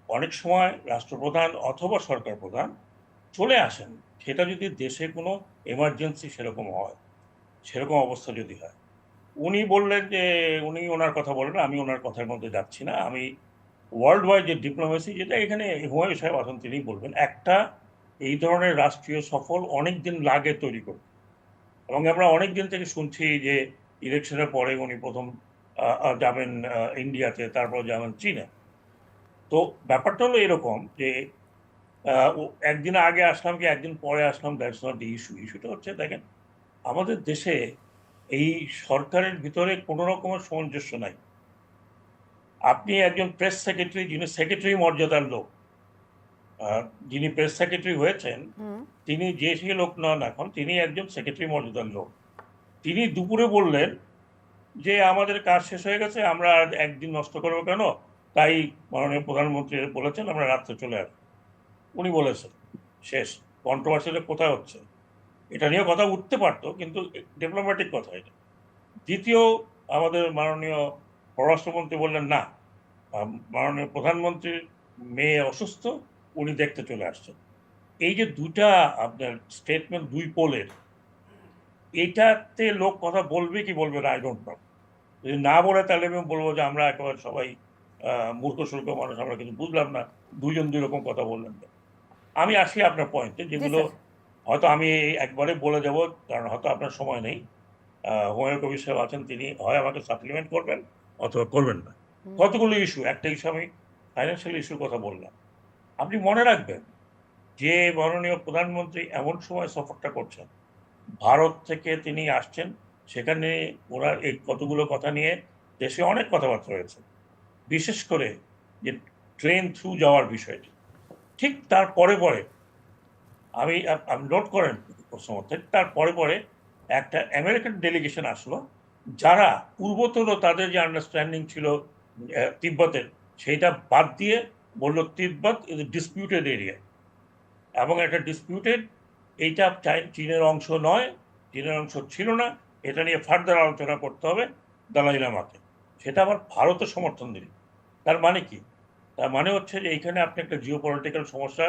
অনেক সময় রাষ্ট্রপ্রধান অথবা সরকার প্রধান চলে আসেন, সেটা যদি দেশে কোনো এমার্জেন্সি সেরকম হয়, সেরকম অবস্থা যদি হয়। উনি বললেন যে উনি ওনার কথা বলেন, আমি ওনার কথার মধ্যে যাচ্ছি না। আমি ওয়ার্ল্ড ওয়াইড যে ডিপ্লোমেসি, যেটা এখানে হুমায়ূন সাহেব আছেন তিনিই বলবেন, একটা এই ধরনের রাষ্ট্রীয় সফর অনেকদিন লাগে তৈরি করতে। এবং আমরা অনেকদিন থেকে শুনছি যে ইলেকশনের পরে উনি প্রথম যাবেন ইন্ডিয়াতে, তারপর যাবেন চীনে। তো ব্যাপারটা হলো এরকম যে একদিন আগে আসলাম কি একদিন পরে আসলাম, দ্যাটস নট দি ইস্যু। ইস্যুটা হচ্ছে, দেখেন, আমাদের দেশে এই সরকারের ভিতরে কোনো রকমের সামঞ্জস্য নাই। আপনি একজন প্রেস সেক্রেটারি, যিনি সেক্রেটারি মর্যাদার লোক, যিনি প্রেস সেক্রেটারি হয়েছেন, তিনি যে সে লোক নন এখন, তিনি একজন সেক্রেটারি মর্যাদার লোক। তিনি দুপুরে বললেন যে আমাদের কাজ শেষ হয়ে গেছে, আমরা আর একদিন নষ্ট করবো কেন, তাই মাননীয় প্রধানমন্ত্রী বলেছেন আমরা রাত্রে চলে আসবো। উনি বলেছেন, শেষ। কন্ট্রোভার্সিটা কোথায় হচ্ছে? এটা নিয়ে কথা উঠতে পারতো, কিন্তু ডিপ্লোম্যাটিক কথা এটা। দ্বিতীয়, আমাদের মাননীয় পররাষ্ট্রমন্ত্রী বললেন না, মাননীয় প্রধানমন্ত্রীর মেয়ে অসুস্থ, উনি দেখতে চলে আসছেন। এই যে দুটা আপনার স্টেটমেন্ট, দুই পোলের, এইটাতে লোক কথা বলবে কি বলবে না, আই ডোন্ট নো। যদি না বলে তাহলে আমি বলবো যে আমরা একেবারে সবাই মূর্খ সুর্খ মানুষ, আমরা কিন্তু বুঝলাম না, দুজন দুই রকম কথা বললেন। আমি আসি আপনার পয়েন্টে, জি যেগুলো স্যার। হয়তো আমি একবারে বলে যাব, কারণ হয়তো আপনার সময় নেই। হুমায়ুন কবির সাহেব আছেন, তিনি হয় আমাকে সাপ্লিমেন্ট করবেন অথবা করবেন না। কতগুলো ইস্যু, একটা ইস্যু আমি ফাইন্যান্সিয়াল ইস্যুর কথা বললাম। আপনি মনে রাখবেন যে মাননীয় প্রধানমন্ত্রী এমন সময় সফরটা করছেন, ভারত থেকে তিনি আসছেন, সেখানে ওনার এই কতগুলো কথা নিয়ে দেশে অনেক কথাবার্তা হয়েছে, বিশেষ করে যে ট্রেন থ্রু যাওয়ার বিষয়টি। ঠিক তার পরে পরে আপনি নোট করেন প্রশ্ন মধ্যে, তার পরে পরে একটা আমেরিকান ডেলিগেশন আসলো, যারা পূর্বতন তাদের যে আন্ডারস্ট্যান্ডিং ছিল তিব্বতের, সেইটা বাদ দিয়ে বলল তিব্বত ইজ ডিসপিউটেড এরিয়া, এবং একটা ডিসপিউটেড, এইটা চীনের অংশ নয়, চীনের অংশ ছিল না, এটা নিয়ে ফার্দার আলোচনা করতে হবে দালাই লামাকে। সেটা আবার ভারতের সমর্থন দিল। তার মানে কি? তার মানে হচ্ছে যে এইখানে আপনি একটা জিও পলিটিক্যাল সমস্যা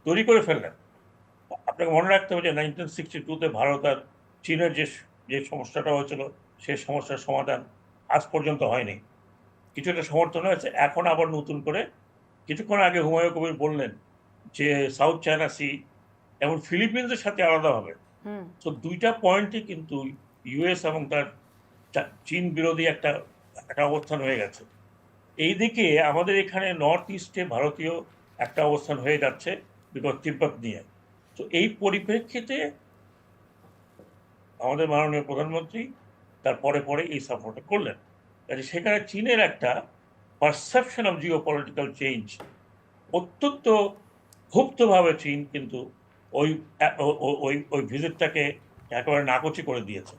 তৈরি করে ফেললেন। আপনাকে মনে রাখতে হবে যে 1962-তে ভারত আর চীনের যে যে সমস্যাটা হয়েছিল, সেই সমস্যার সমাধান আজ পর্যন্ত হয়নি। কিছুটা সমর্থন হয়েছে, এখন আবার নতুন করে। কিছুক্ষণ আগে হুমায়ুন কবির বললেন যে সাউথ চায়না সি এবং ফিলিপিন্সের সাথে আলাদা হবে। তো দুইটা পয়েন্টই কিন্তু ইউএস এবং তার চীন বিরোধী একটা একটা অবস্থান হয়ে গেছে। এইদিকে আমাদের এখানে নর্থ ইস্টে ভারতীয় একটা অবস্থান হয়ে যাচ্ছে বিকজ তিব্বত নিয়ে। তো এই পরিপ্রেক্ষিতে আমাদের মাননীয় প্রধানমন্ত্রী তার পরে পরে এই সফরটা করলেন। কাজে সেখানে চীনের একটা perception of Jio political change, অত্যন্ত ক্ষুব্ধভাবে চীন কিন্তু ওই ওই ওই ভিজিটটাকে একেবারে নাকচি করে দিয়েছে।